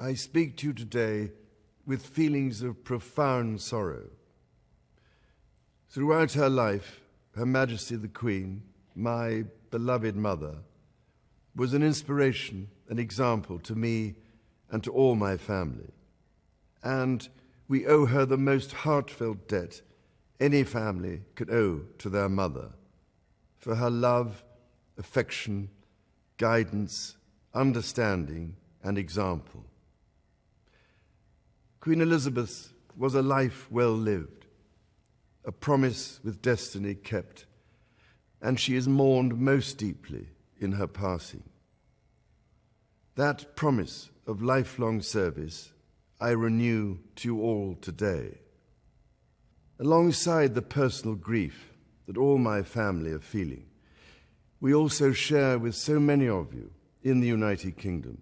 I speak to you today with feelings of profound sorrow. Throughout her life, Her Majesty the Queen, my beloved mother, was an inspiration, an example to me and to all my family. And we owe her the most heartfelt debt any family could owe to their mother, for her love, affection, guidance, understanding, and example. Queen Elizabeth was a life well lived, a promise with destiny kept, and she is mourned most deeply in her passing. That promise of lifelong service I renew to you all today. Alongside the personal grief that all my family are feeling, we also share with so many of you in the United Kingdom,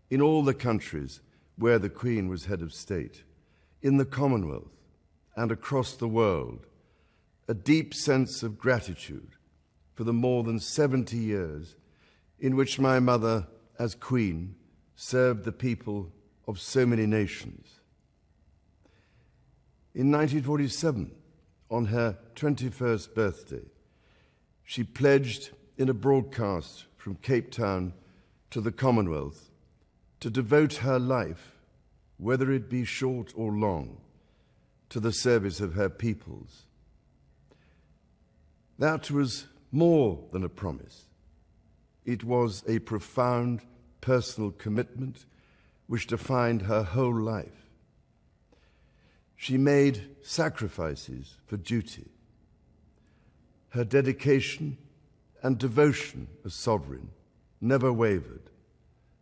in all the countries where the Queen was head of state, in the Commonwealth and across the world, a deep sense of gratitude for the more than 70 years in which my mother, as Queen, served the people of so many nations. In 1947, on her 21st birthday, she pledged in a broadcast from Cape Town to the Commonwealth to devote her life, whether it be short or long, to the service of her peoples. That was more than a promise. It was a profound personal commitment which defined her whole life. She made sacrifices for duty. Her dedication and devotion as sovereign never wavered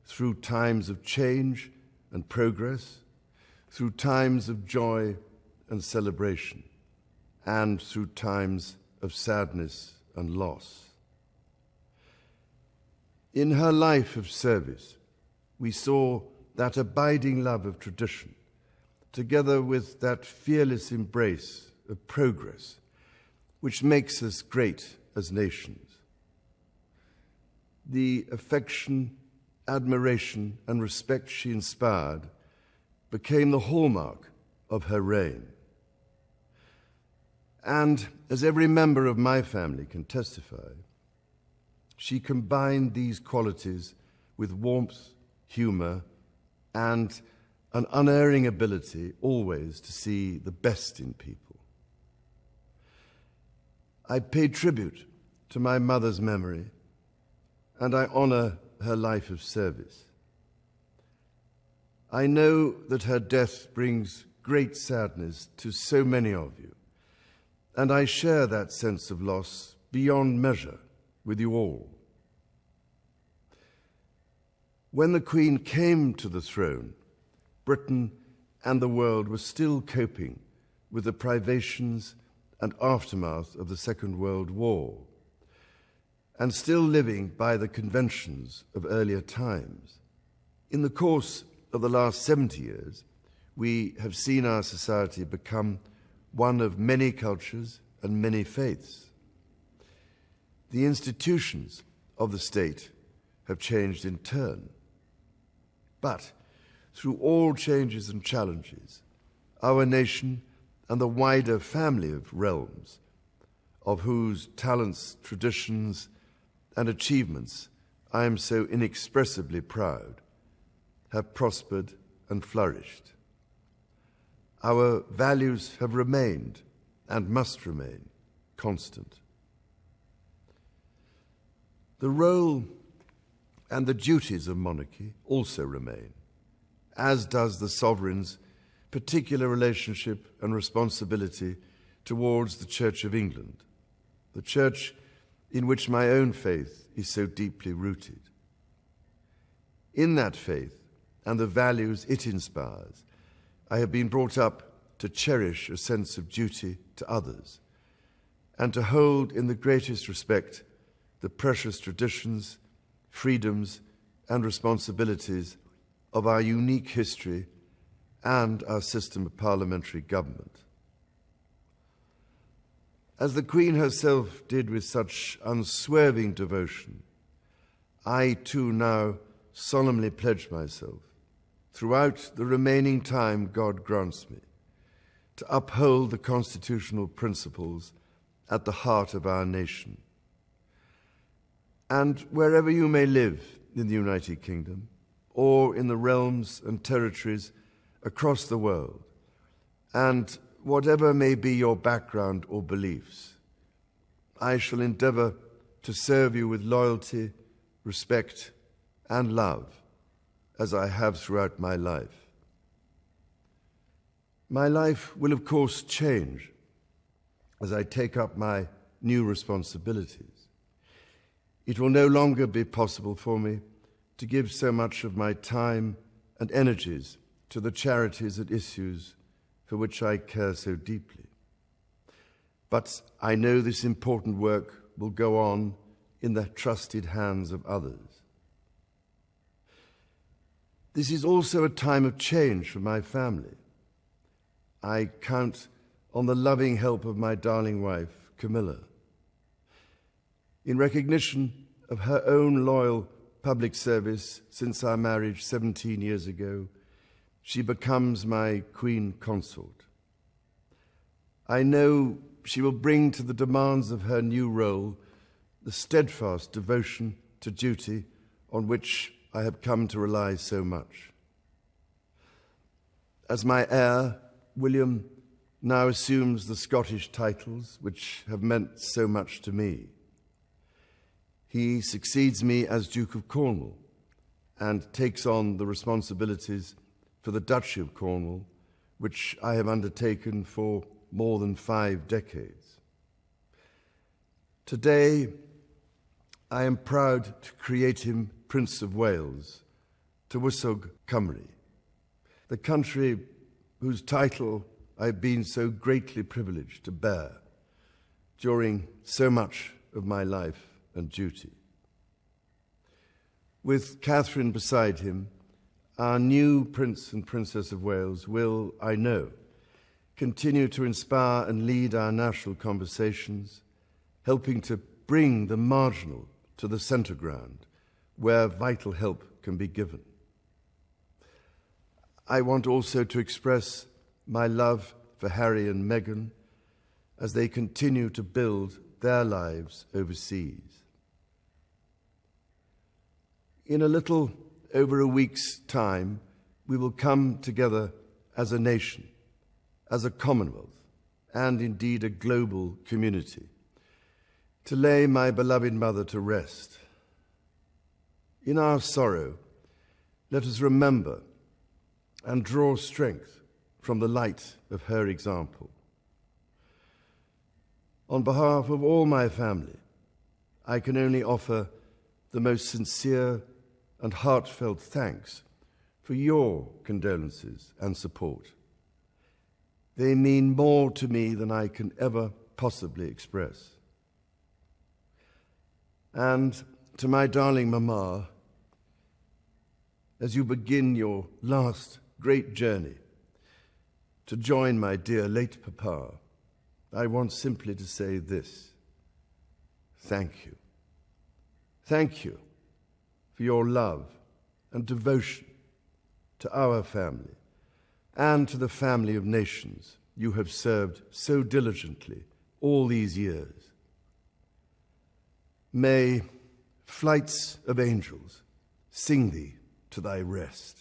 through times of change and progress, through times of joy and celebration, and through times of sadness and loss. In her life of service, we saw that abiding love of tradition, together with that fearless embrace of progress, which makes us great as nations. The affection, admiration, and respect she inspired became the hallmark of her reign. And as every member of my family can testify, she combined these qualities with warmth, humor, and an unerring ability always to see the best in people. I pay tribute to my mother's memory, and I honor her life of service. I know that her death brings great sadness to so many of you, and I share that sense of loss beyond measure with you all. When the Queen came to the throne, Britain and the world were still coping with the privations and aftermath of the Second World War, and still living by the conventions of earlier times. In the course of the last 70 years, we have seen our society become one of many cultures and many faiths. The institutions of the state have changed in turn. But through all changes and challenges, our nation and the wider family of realms, of whose talents, traditions, and achievements I am so inexpressibly proud, have prospered and flourished. Our values have remained and must remain constant. The role and the duties of monarchy also remain, as does the sovereign's particular relationship and responsibility towards the Church of England, the church in which my own faith is so deeply rooted. In that faith and the values it inspires, I have been brought up to cherish a sense of duty to others and to hold in the greatest respect the precious traditions, freedoms, and responsibilities of our unique history and our system of parliamentary government. As the Queen herself did with such unswerving devotion, I too now solemnly pledge myself throughout the remaining time God grants me, to uphold the constitutional principles at the heart of our nation. And wherever you may live in the United Kingdom, or in the realms and territories across the world, and whatever may be your background or beliefs, I shall endeavor to serve you with loyalty, respect, and love, as I have throughout my life. My life will, of course, change as I take up my new responsibilities. It will no longer be possible for me to give so much of my time and energies to the charities and issues for which I care so deeply. But I know this important work will go on in the trusted hands of others. This is also a time of change for my family. I count on the loving help of my darling wife, Camilla. In recognition of her own loyal public service since our marriage 17 years ago, she becomes my Queen Consort. I know she will bring to the demands of her new role the steadfast devotion to duty on which I have come to rely so much. As my heir, William now assumes the Scottish titles which have meant so much to me. He succeeds me as Duke of Cornwall and takes on the responsibilities for the Duchy of Cornwall, which I have undertaken for more than 5 decades. Today, I am proud to create him Prince of Wales, Tywysog Cymru, the country whose title I've been so greatly privileged to bear during so much of my life and duty. With Catherine beside him, our new Prince and Princess of Wales will, I know, continue to inspire and lead our national conversations, helping to bring the marginal to the centre ground, where vital help can be given. I want also to express my love for Harry and Meghan as they continue to build their lives overseas. In a little over a week's time, we will come together as a nation, as a Commonwealth, and indeed a global community, to lay my beloved mother to rest. In our sorrow, let us remember and draw strength from the light of her example. On behalf of all my family, I can only offer the most sincere and heartfelt thanks for your condolences and support. They mean more to me than I can ever possibly express. And to my darling Mama, as you begin your last great journey to join my dear late Papa, I want simply to say this: thank you. Thank you for your love and devotion to our family and to the family of nations you have served so diligently all these years. May flights of angels sing thee to thy rest.